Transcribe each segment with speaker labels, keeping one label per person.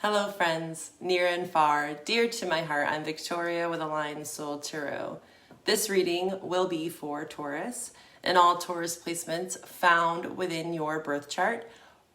Speaker 1: Hello friends, near and far, dear to my heart, I'm Victoria with a Lion Soul Tarot. This reading will be for Taurus and all Taurus placements found within your birth chart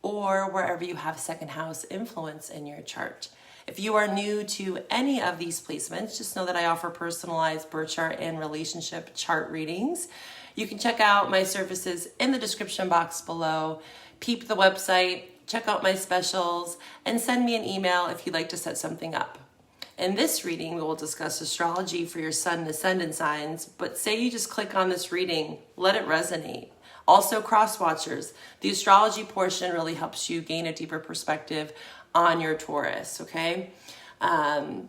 Speaker 1: or wherever you have second house influence in your chart. If you are new to any of these placements, just know that I offer personalized birth chart and relationship chart readings. You can check out my services in the description box below. Peep the website, check out my specials, and send me an email if you'd like to set something up. In this reading, we will discuss astrology for your sun and ascendant signs, but say you just click on this reading, let it resonate. Also, cross watchers, the astrology portion really helps you gain a deeper perspective on your Taurus, okay? In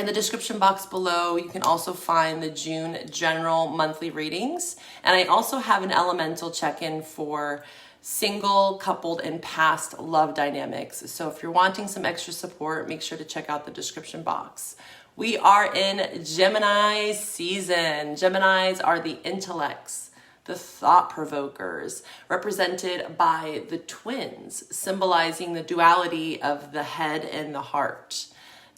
Speaker 1: the description box below, you can also find the June general monthly readings. And I also have an elemental check-in for single, coupled, and past love dynamics. So if you're wanting some extra support, make sure to check out the description box. We are in Gemini season. Geminis are the intellects, the thought provokers, represented by the twins, symbolizing the duality of the head and the heart.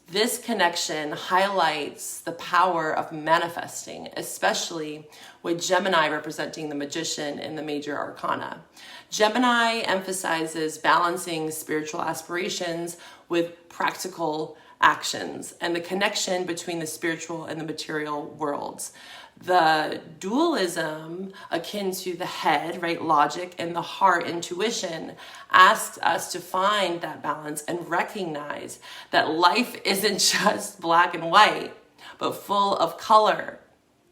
Speaker 1: This connection highlights the power of manifesting, especially with Gemini representing the magician in the major arcana. Gemini emphasizes balancing spiritual aspirations with practical actions and the connection between the spiritual and the material worlds. The dualism akin to the head, right, logic, and the heart, intuition, asks us to find that balance and recognize that life isn't just black and white, but full of color.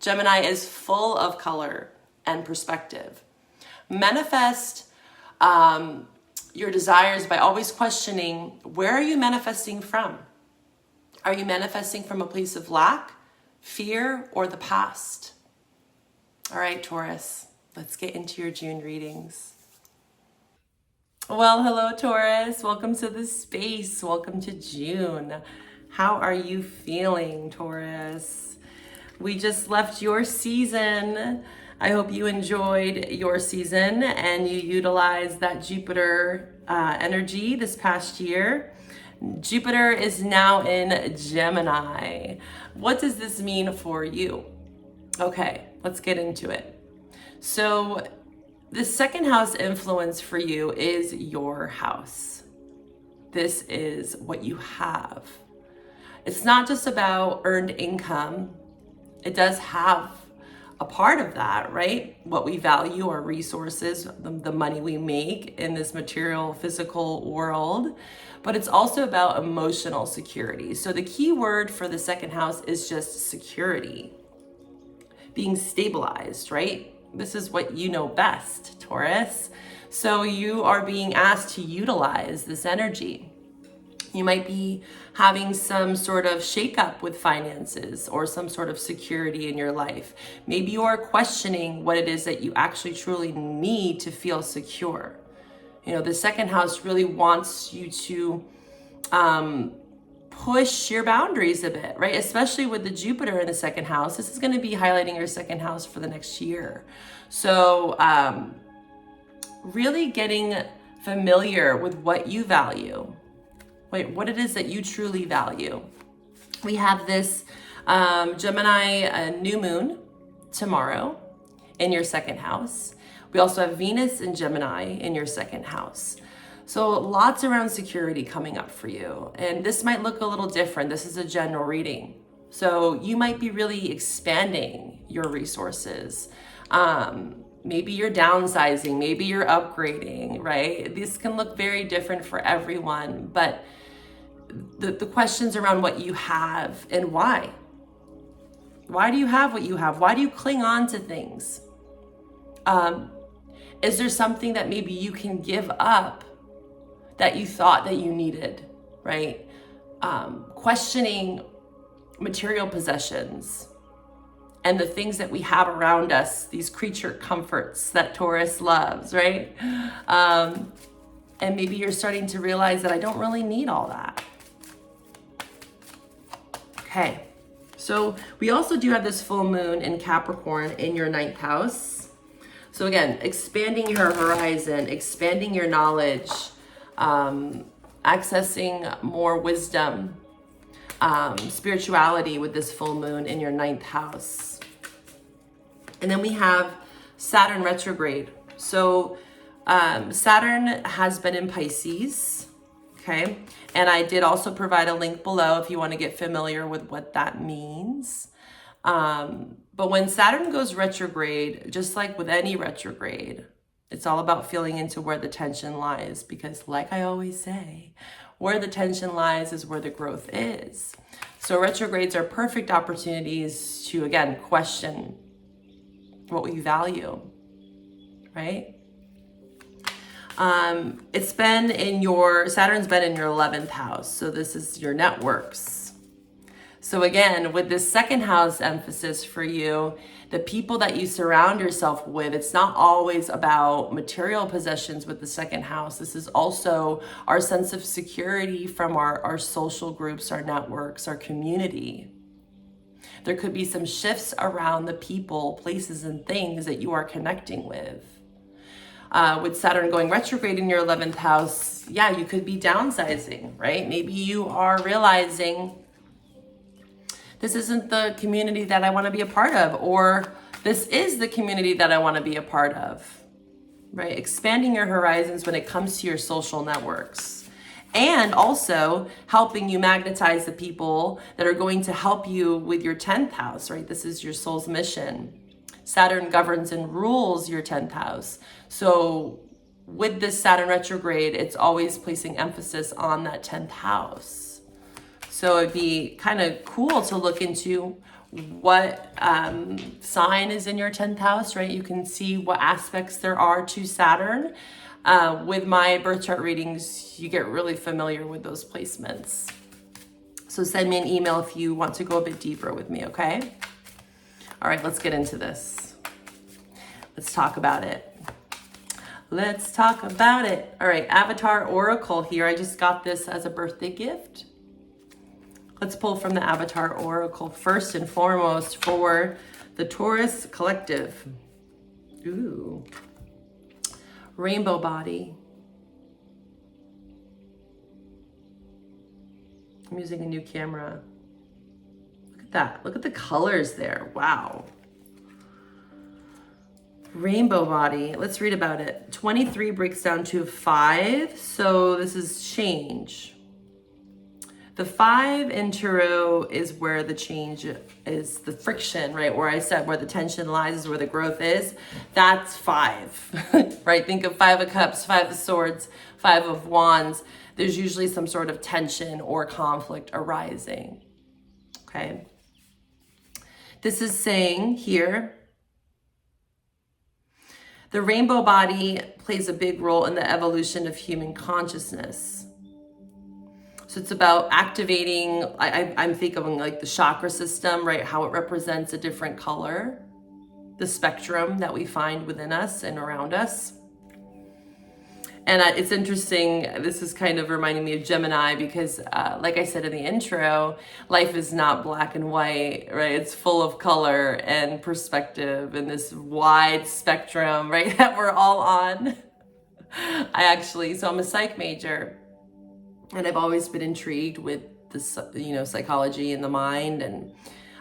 Speaker 1: Gemini is full of color and perspective. Manifest your desires by always questioning, where are you manifesting from? Are you manifesting from a place of lack, fear, or the past? All right, Taurus, let's get into your June readings. Well, hello, Taurus. Welcome to the space. Welcome to June. How are you feeling, Taurus? We just left your season. I hope you enjoyed your season and you utilized that Jupiter energy this past year. Jupiter is now in Gemini. What does this mean for you? Okay, let's get into it. So the second house influence for you is your house. This is what you have. It's not just about earned income. It does have a part of that, right? What we value, our resources, the money we make in this material, physical world. But it's also about emotional security. So the key word for the second house is just security. Being stabilized, right? This is what you know best, Taurus. So you are being asked to utilize this energy. You might be having some sort of shakeup with finances or some sort of security in your life. Maybe you are questioning what it is that you actually truly need to feel secure. You know, the second house really wants you to push your boundaries a bit, right? Especially with the Jupiter in the second house. This is going to be highlighting your second house for the next year. So really getting familiar with what you value. What it is that you truly value. We have this Gemini new moon tomorrow in your second house. We also have Venus in Gemini in your second house. So lots around security coming up for you. And this might look a little different. This is a general reading. So you might be really expanding your resources. Maybe you're downsizing, maybe you're upgrading, right? This can look very different for everyone, but the questions around what you have and why. Why do you have what you have? Why do you cling on to things? Is there something that maybe you can give up that you thought that you needed, right? Questioning material possessions and the things that we have around us, these creature comforts that Taurus loves, right? And maybe you're starting to realize that I don't really need all that. Okay, so we also do have this full moon in Capricorn in your 9th house. So again, expanding your horizon, expanding your knowledge, accessing more wisdom, spirituality with this full moon in your 9th house. And then we have Saturn retrograde. So Saturn has been in Pisces, okay? And I did also provide a link below if you want to get familiar with what that means. But when Saturn goes retrograde, just like with any retrograde, it's all about feeling into where the tension lies, because like I always say, where the tension lies is where the growth is. So retrogrades are perfect opportunities to, again, question what we value, right? It's been in your, Saturn's been in your 11th house. So this is your networks. So again, with this 2nd house emphasis for you, the people that you surround yourself with, it's not always about material possessions with the 2nd house. This is also our sense of security from our social groups, our networks, our community. There could be some shifts around the people, places, and things that you are connecting with. With Saturn going retrograde in your 11th house, yeah, you could be downsizing, right? Maybe you are realizing this isn't the community that I want to be a part of, or this is the community that I want to be a part of, right? Expanding your horizons when it comes to your social networks, and also helping you magnetize the people that are going to help you with your 10th house, right? This is your soul's mission. Saturn governs and rules your 10th house. So with this Saturn retrograde, it's always placing emphasis on that 10th house. So it'd be kind of cool to look into what sign is in your 10th house, right? You can see what aspects there are to Saturn. With my birth chart readings, you get really familiar with those placements. So send me an email if you want to go a bit deeper with me, okay? All right, let's get into this. Let's talk about it. Let's talk about it. All right, Avatar Oracle here. I just got this as a birthday gift. Let's pull from the Avatar Oracle first and foremost for the Taurus collective. Ooh. Rainbow body. I'm using a new camera. Look at that. Look at the colors there. Wow. Rainbow body. Let's read about it. 23 breaks down to 5. So this is change. The 5 in tarot is where the change is, the friction, right? Where I said where the tension lies is where the growth is. That's 5, right? Think of 5 of Cups, 5 of Swords, 5 of Wands. There's usually some sort of tension or conflict arising, okay? This is saying here, the rainbow body plays a big role in the evolution of human consciousness. So it's about activating, I'm thinking like the chakra system, right? How it represents a different color, the spectrum that we find within us and around us. And it's interesting, this is kind of reminding me of Gemini because like I said in the intro, life is not black and white, right? It's full of color and perspective and this wide spectrum, right? That we're all on. So I'm a psych major. And I've always been intrigued with this, psychology and the mind. And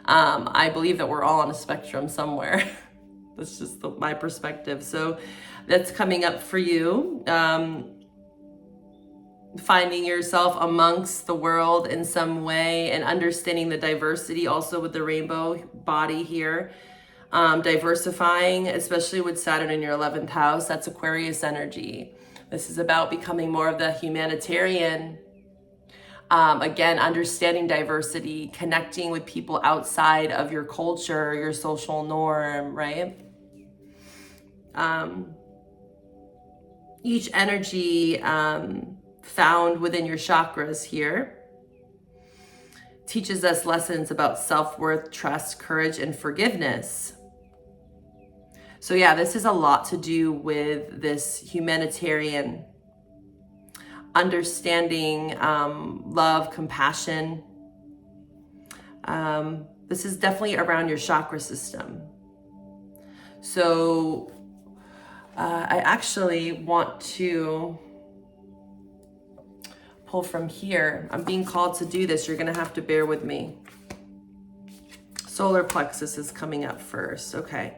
Speaker 1: I believe that we're all on a spectrum somewhere. That's just my perspective. So that's coming up for you. Finding yourself amongst the world in some way and understanding the diversity also with the rainbow body here. Diversifying, especially with Saturn in your 11th house, that's Aquarius energy. This is about becoming more of the humanitarian. Again, understanding diversity, connecting with people outside of your culture, your social norm, right? Each energy found within your chakras here teaches us lessons about self-worth, trust, courage, and forgiveness. So yeah, this is a lot to do with this humanitarian understanding, love, compassion. This is definitely around your chakra system. So I actually want to pull from here. I'm being called to do this. You're going to have to bear with me. Solar plexus is coming up first. Okay.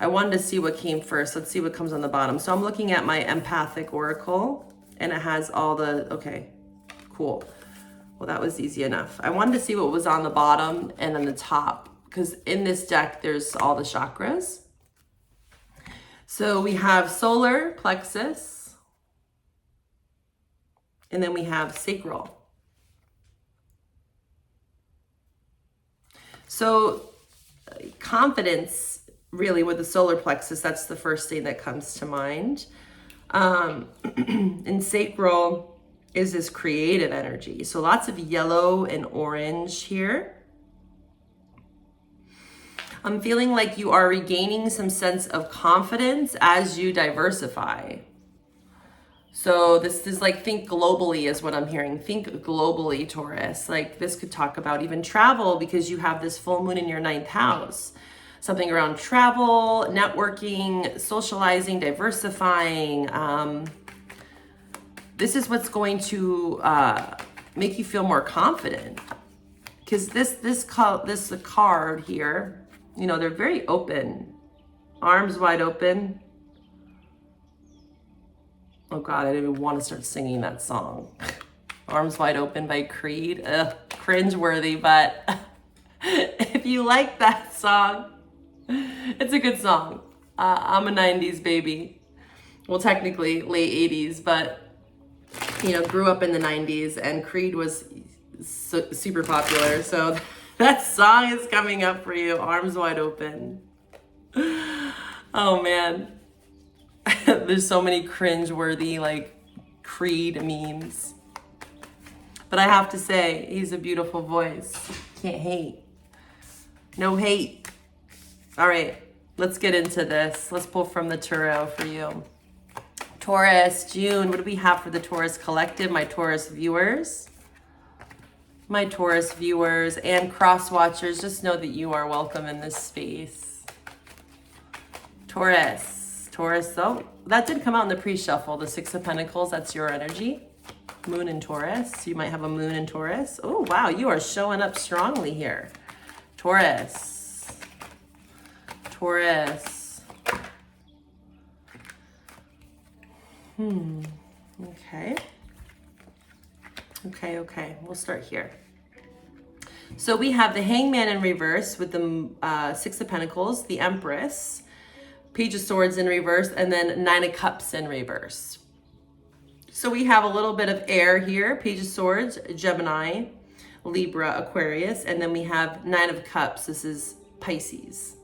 Speaker 1: I wanted to see what came first. Let's see what comes on the bottom. So I'm looking at my empathic oracle and it has all the, okay, cool. Well, that was easy enough. I wanted to see what was on the bottom and on the top because in this deck, there's all the chakras. So we have solar plexus and then we have sacral. So confidence, really, with the solar plexus, that's the first thing that comes to mind. And sacral is this creative energy. So lots of yellow and orange here. I'm feeling like you are regaining some sense of confidence as you diversify. So this is like, think globally is what I'm hearing. Think globally, Taurus. Like this could talk about even travel because you have this full moon in your 9th house. Something around travel, networking, socializing, diversifying. This is what's going to make you feel more confident. Because this card here, you know, they're very open. Arms wide open. Oh God, I didn't even want to start singing that song. Arms Wide Open by Creed. Ugh, cringeworthy, but if you like that song, it's a good song. I'm a 90s baby. Well, technically late 80s, but you know, grew up in the 90s and Creed was super popular. So that song is coming up for you. Arms Wide Open. Oh man. There's so many cringe-worthy like Creed memes. But I have to say, he's a beautiful voice. Can't hate. No hate. All right, let's get into this. Let's pull from the tarot for you. Taurus, June, what do we have for the Taurus collective? My Taurus viewers. My Taurus viewers and cross watchers, just know that you are welcome in this space. Taurus. Taurus, though, that did come out in the pre-shuffle, the 6 of Pentacles, that's your energy. Moon in Taurus, you might have a moon in Taurus. Oh, wow, you are showing up strongly here. Taurus. Taurus. Okay. Okay, we'll start here. So we have the Hangman in reverse with the 6 of Pentacles, the Empress, Page of Swords in reverse, and then 9 of Cups in reverse. So we have a little bit of air here, Page of Swords, Gemini, Libra, Aquarius, and then we have 9 of Cups. This is Pisces.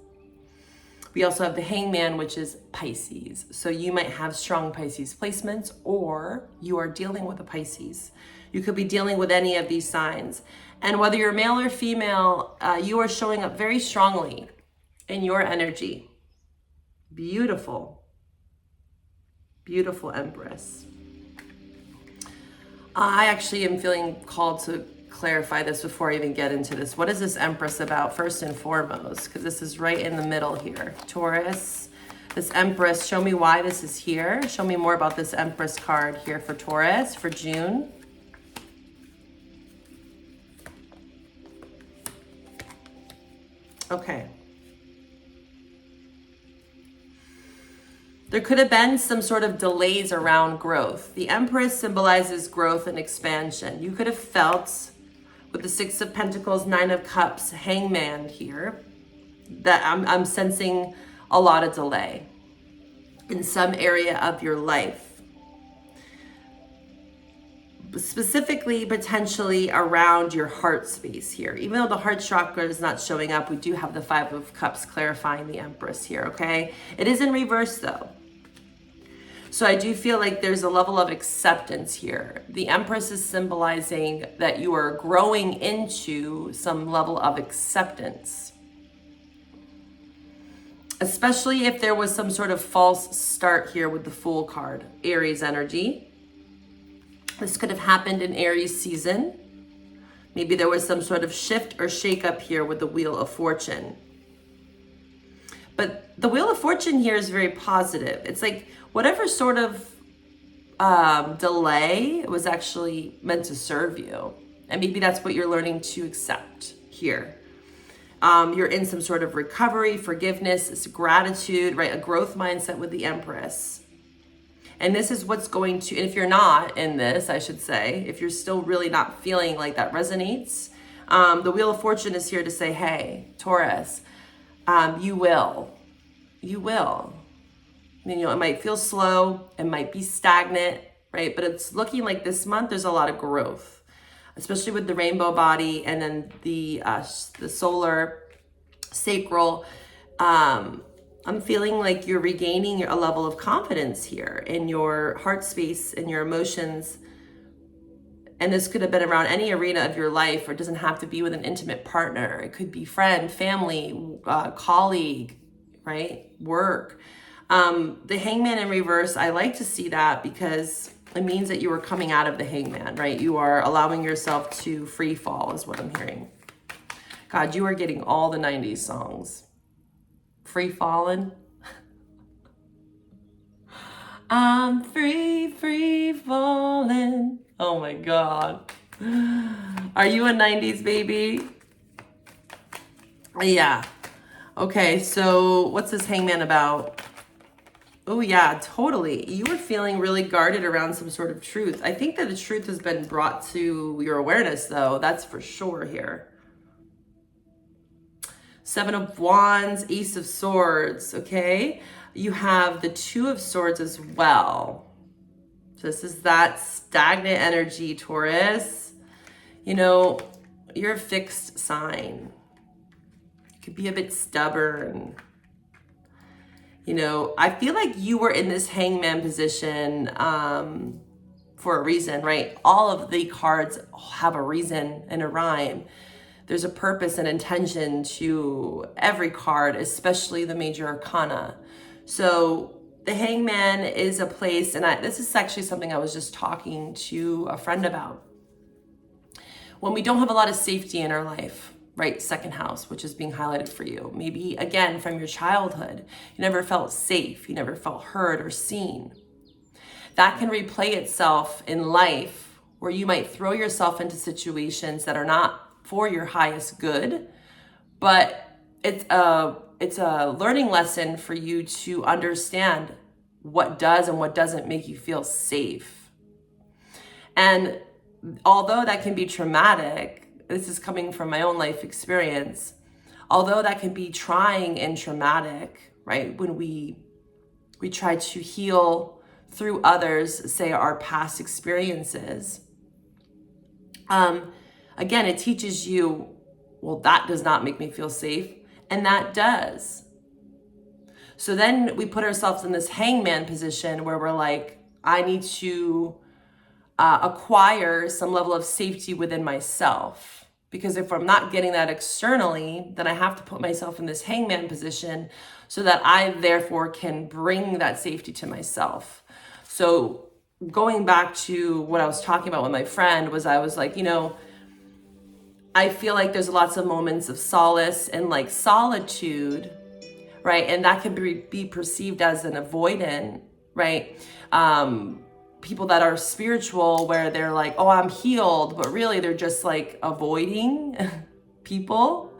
Speaker 1: We also have the Hangman, which is Pisces. So you might have strong Pisces placements, or you are dealing with a Pisces. You could be dealing with any of these signs. And whether you're male or female, you are showing up very strongly in your energy. Beautiful, beautiful Empress. I actually am feeling called to clarify this before I even get into this. What is this Empress about first and foremost? Because this is right in the middle here. Taurus, this Empress, show me why this is here. Show me more about this Empress card here for Taurus for June. Okay. There could have been some sort of delays around growth. The Empress symbolizes growth and expansion. You could have felt with the 6 of Pentacles, 9 of Cups, Hangman here, that I'm sensing a lot of delay in some area of your life. Specifically, potentially around your heart space here. Even though the heart chakra is not showing up, we do have the 5 of Cups clarifying the Empress here, okay? It is in reverse though. So I do feel like there's a level of acceptance here. The Empress is symbolizing that you are growing into some level of acceptance. Especially if there was some sort of false start here with the Fool card, Aries energy. This could have happened in Aries season. Maybe there was some sort of shift or shakeup here with the Wheel of Fortune. But the Wheel of Fortune here is very positive. It's like whatever sort of delay was actually meant to serve you. And maybe that's what you're learning to accept here. You're in some sort of recovery, forgiveness, gratitude, right? A growth mindset with the Empress. And this is what's going to, and if you're not in this, I should say, if you're still really not feeling like that resonates, the Wheel of Fortune is here to say, hey, Taurus, you will. I mean, it might feel slow, it might be stagnant, right? But it's looking like this month there's a lot of growth, especially with the rainbow body and then the solar sacral. I'm feeling like you're regaining a level of confidence here in your heart space and your emotions. And this could have been around any arena of your life, or it doesn't have to be with an intimate partner. It could be friend, family, colleague, right? Work. The Hangman in reverse, I like to see that because it means that you are coming out of the Hangman, right? You are allowing yourself to free fall is what I'm hearing. God, you are getting all the 90s songs. Free falling. I'm free falling. Oh my God. Are you a 90s baby? Yeah. Okay, so what's this Hangman about? Oh yeah, totally. You were feeling really guarded around some sort of truth. I think that the truth has been brought to your awareness though. That's for sure here. Seven of Wands, Ace of Swords, okay? You have the Two of Swords as well. So this is that stagnant energy, Taurus. You know, you're a fixed sign. You could be a bit stubborn. You know, I feel like you were in this Hangman position for a reason, right? All of the cards have a reason and a rhyme. There's a purpose and intention to every card, especially the major arcana. So the Hangman is a place, and this is actually something I was just talking to a friend about. When we don't have a lot of safety in our life, right? Second house, which is being highlighted for you. Maybe again, from your childhood, you never felt safe. You never felt heard or seen. That can replay itself in life where you might throw yourself into situations that are not for your highest good, but it's a learning lesson for you to understand what does and what doesn't make you feel safe. And although that can be traumatic, this is coming from my own life experience, although that can be trying and traumatic, right? When we try to heal through others, say our past experiences, again, it teaches you, well, that does not make me feel safe, and that does. So then we put ourselves in this Hangman position where we're like, I need to acquire some level of safety within myself. Because if I'm not getting that externally, then I have to put myself in this Hangman position so that I therefore can bring that safety to myself. So going back to what I was talking about with my friend was, I was like, you know, I feel like there's lots of moments of solace and like solitude, right? And that can be perceived as an avoidant, right? People that are spiritual where they're like, oh, I'm healed, but really they're just like avoiding people.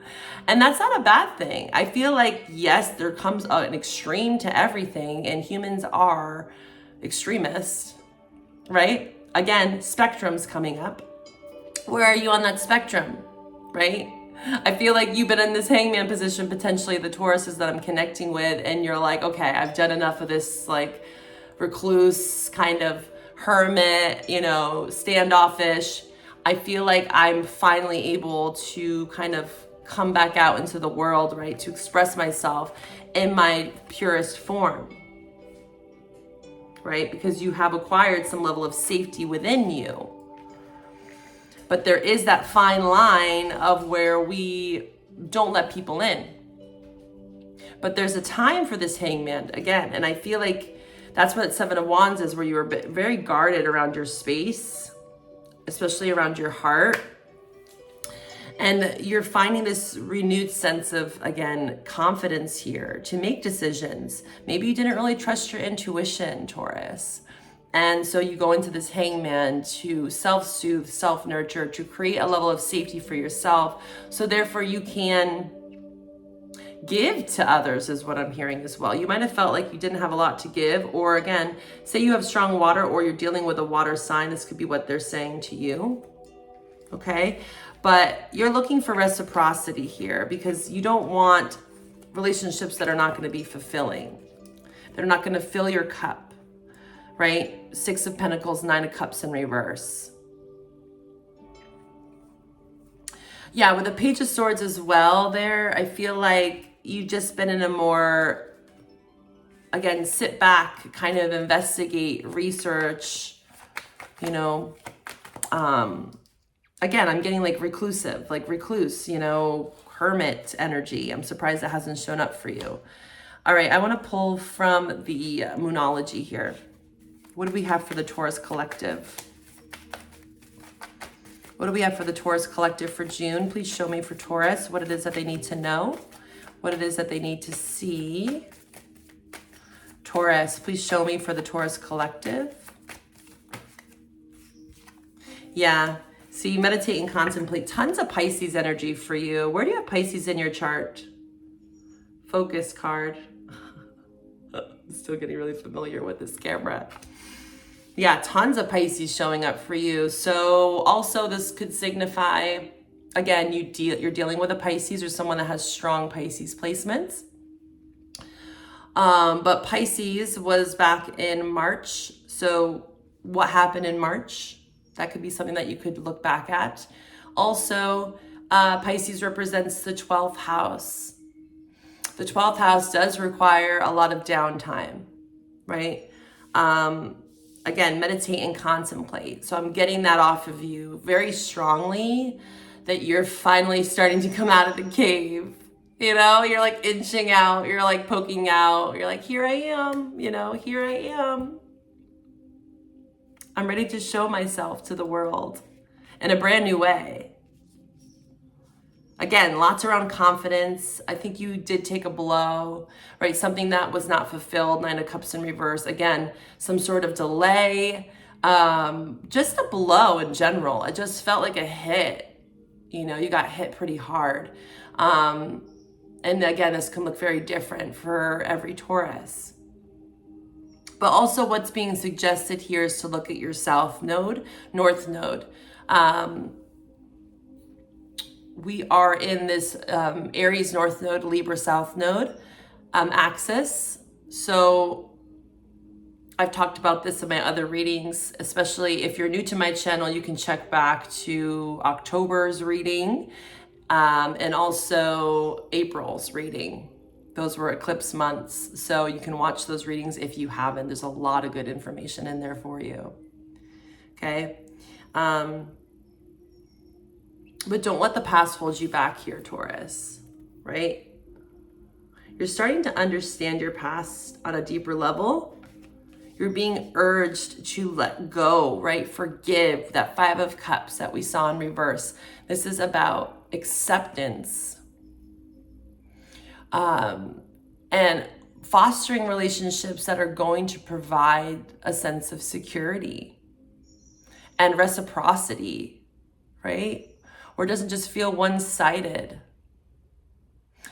Speaker 1: And that's not a bad thing. I feel like, yes, there comes an extreme to everything, and humans are extremists, right? Again, spectrum's coming up. Where are you on that spectrum, right? I feel like you've been in this Hangman position, potentially the Tauruses that I'm connecting with, and you're like, okay, I've done enough of this like recluse kind of hermit, you know, standoffish. I feel like I'm finally able to kind of come back out into the world, right? To express myself in my purest form, right? Because you have acquired some level of safety within you. But there is that fine line of where we don't let people in. But there's a time for this Hangman again. And I feel like that's what Seven of Wands is, where you were very guarded around your space, especially around your heart. And you're finding this renewed sense of, again, confidence here to make decisions. Maybe you didn't really trust your intuition, Taurus. And so you go into this hangman to self-soothe, self-nurture, to create a level of safety for yourself. So therefore you can give to others is what I'm hearing as well. You might have felt like you didn't have a lot to give, or again, say you have strong water or you're dealing with a water sign. This could be what they're saying to you. Okay. But you're looking for reciprocity here because you don't want relationships that are not going to be fulfilling. They're not going to fill your cup, right? 6 of Pentacles, 9 of Cups in reverse. Yeah, with the Page of Swords as well there, I feel like you've just been in a more, again, sit back, kind of investigate, research, you know, again, I'm getting like reclusive, like recluse, you know, hermit energy. I'm surprised it hasn't shown up for you. All right, I want to pull from the Moonology here. What do we have for the Taurus collective? What do we have for the Taurus collective for June? Please show me for Taurus what it is that they need to know, what it is that they need to see. Taurus, please show me for the Taurus collective. Yeah, see, meditate and contemplate. Tons of Pisces energy for you. Where do you have Pisces in your chart? Focus card. I'm still getting really familiar with this camera. Yeah, tons of Pisces showing up for you. So also this could signify, again, you're dealing with a Pisces or someone that has strong Pisces placements. But Pisces was back in March. So what happened in March? That could be something that you could look back at. Also, Pisces represents the 12th house. The 12th house does require a lot of downtime, right? Again, meditate and contemplate. So I'm getting that off of you very strongly, that you're finally starting to come out of the cave. You know, you're like inching out, you're like poking out, you're like, here I am, you know, here I am. I'm ready to show myself to the world in a brand new way. Again, lots around confidence. I think you did take a blow, right? Something that was not fulfilled, 9 of Cups in reverse. Again, some sort of delay, just a blow in general. It just felt like a hit. You know, you got hit pretty hard. And again, this can look very different for every Taurus. But also what's being suggested here is to look at your south node, north node. We are in this Aries north node, Libra south node axis. So I've talked about this in my other readings, especially if you're new to my channel, you can check back to October's reading and also April's reading. Those were eclipse months. So you can watch those readings if you haven't. There's a lot of good information in there for you. Okay. But don't let the past hold you back here, Taurus, right? You're starting to understand your past on a deeper level. You're being urged to let go, right? Forgive. That 5 of Cups that we saw in reverse. This is about acceptance. And fostering relationships that are going to provide a sense of security and reciprocity, right? Or it doesn't just feel one-sided.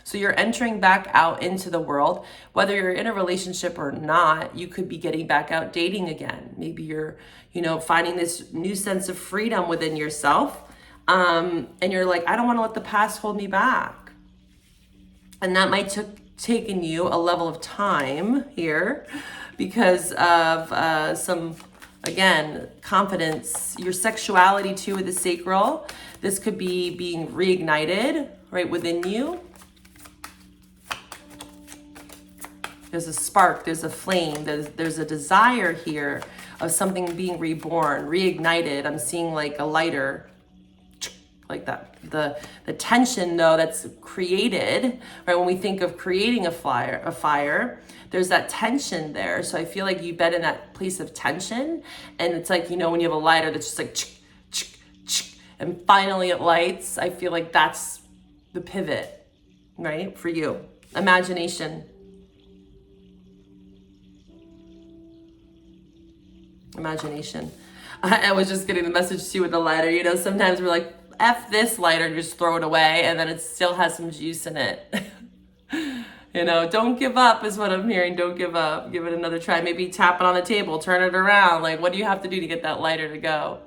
Speaker 1: So you're entering back out into the world, whether you're in a relationship or not. You could be getting back out dating again. Maybe you're, you know, finding this new sense of freedom within yourself. And you're like, I don't want to let the past hold me back. And that might taken you a level of time here because of some, again, confidence, your sexuality too with the sacral. This could be being reignited right within you. There's a spark, there's a flame, there's a desire here of something being reborn, reignited. I'm seeing like a lighter, like that. The tension though that's created, right? When we think of creating a fire, there's that tension there. So I feel like you've been in that place of tension, and it's like, you know, when you have a lighter that's just like, and finally it lights. I feel like that's the pivot, right? For you. Imagination. Imagination. I was just getting the message too with the lighter. You know, sometimes we're like, F this lighter, just throw it away, and then it still has some juice in it. You know, don't give up is what I'm hearing. Don't give up. Give it another try. Maybe tap it on the table, turn it around. Like, what do you have to do to get that lighter to go?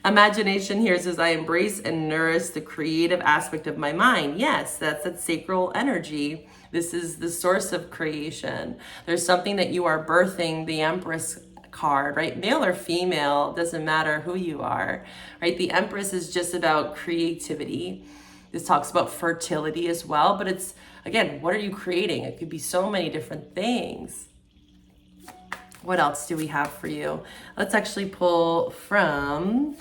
Speaker 1: Imagination here says, I embrace and nourish the creative aspect of my mind. Yes, that's that sacral energy. This is the source of creation. There's something that you are birthing, the Empress card, right? Male or female, doesn't matter who you are, right? The Empress is just about creativity. This talks about fertility as well, but it's, again, what are you creating? It could be so many different things. What else do we have for you? Let's actually pull from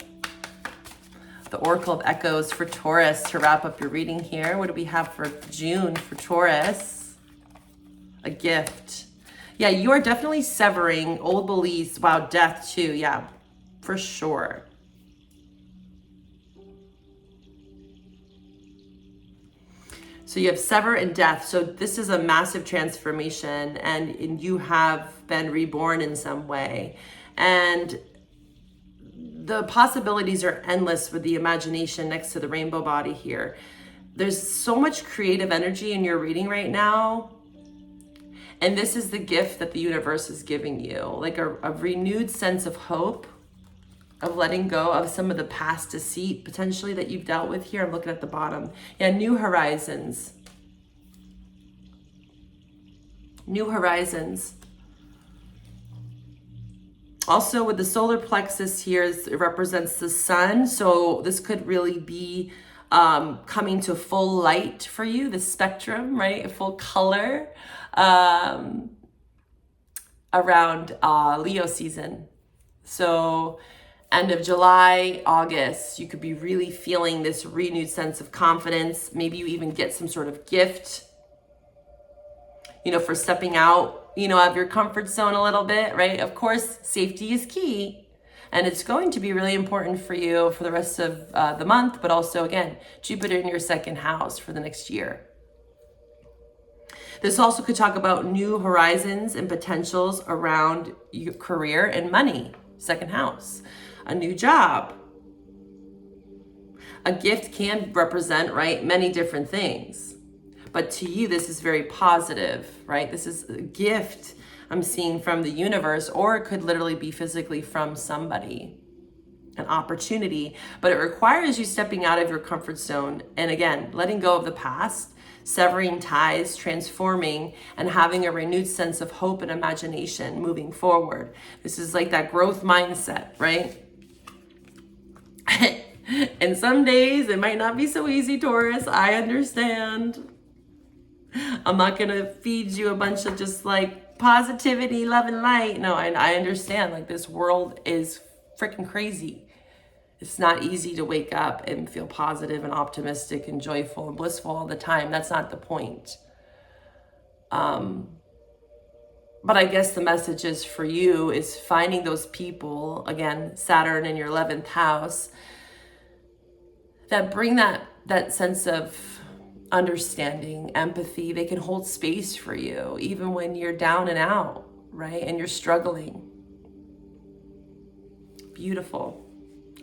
Speaker 1: the Oracle of Echoes for Taurus to wrap up your reading here. What do we have for June for Taurus? A gift. Yeah, you are definitely severing old beliefs. Wow, death too. Yeah, for sure. So you have sever and death. So this is a massive transformation, and you have been reborn in some way. And the possibilities are endless with the imagination next to the rainbow body here. There's so much creative energy in your reading right now. And this is the gift that the universe is giving you, like a renewed sense of hope, of letting go of some of the past deceit potentially that you've dealt with here. I'm looking at the bottom. Yeah, new horizons. New horizons. Also with the solar plexus here, it represents the sun. So this could really be coming to full light for you, the spectrum, right? Full color around Leo season. So end of July, August, you could be really feeling this renewed sense of confidence. Maybe you even get some sort of gift, you know, for stepping out, you know, of your comfort zone a little bit, right? Of course, safety is key. And it's going to be really important for you for the rest of the month, but also, again, Jupiter in your second house for the next year. This also could talk about new horizons and potentials around your career and money, second house, a new job. A gift can represent, right, many different things. But to you, this is very positive, right? This is a gift I'm seeing from the universe, or it could literally be physically from somebody, an opportunity. But it requires you stepping out of your comfort zone and, again, letting go of the past, severing ties, transforming, and having a renewed sense of hope and imagination moving forward. This is like that growth mindset, right? And some days it might not be so easy, Taurus. I understand. I'm not going to feed you a bunch of just like positivity, love, and light. No, I understand. Like, this world is freaking crazy. It's not easy to wake up and feel positive and optimistic and joyful and blissful all the time. That's not the point. But I guess the message is for you is finding those people, again, Saturn in your 11th house, that bring that sense of understanding, empathy. They can hold space for you even when you're down and out, right? And you're struggling. Beautiful.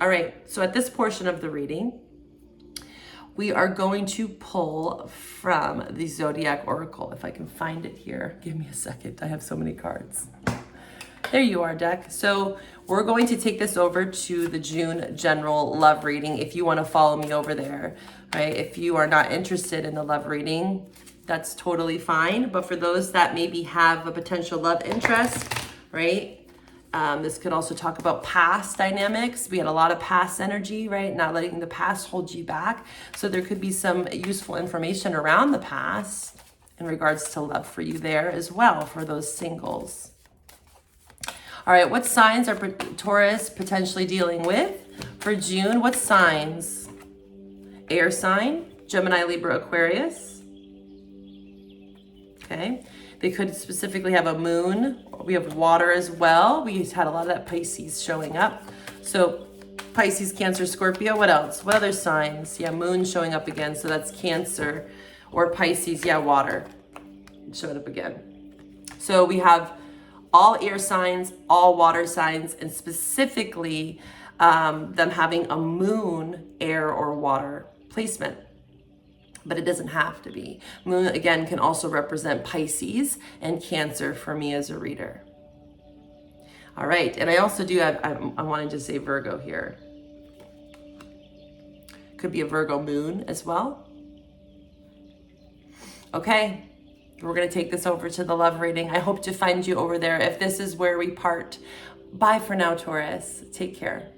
Speaker 1: All right, so at this portion of the reading, we are going to pull from the Zodiac Oracle. If I can find it here, give me a second. I have so many cards. There you are, deck. So we're going to take this over to the June general love reading if you want to follow me over there, right? If you are not interested in the love reading, that's totally fine. But for those that maybe have a potential love interest, right? This could also talk about past dynamics. We had a lot of past energy, right? Not letting the past hold you back. So there could be some useful information around the past in regards to love for you there as well for those singles. All right, what signs are Taurus potentially dealing with for June? What signs? Air sign, Gemini, Libra, Aquarius. Okay, they could specifically have a moon. We have water as well. We had a lot of that Pisces showing up. So Pisces, Cancer, Scorpio. What else? What other signs? Yeah, moon showing up again. So that's Cancer or Pisces. Yeah, water showed up again. So we have all air signs, all water signs, and specifically them having a moon, air, or water placement. But it doesn't have to be. Moon, again, can also represent Pisces and Cancer for me as a reader. All right, and I also do have, I wanted to say Virgo here. Could be a Virgo moon as well. Okay, we're gonna take this over to the love reading. I hope to find you over there. If this is where we part, bye for now, Taurus. Take care.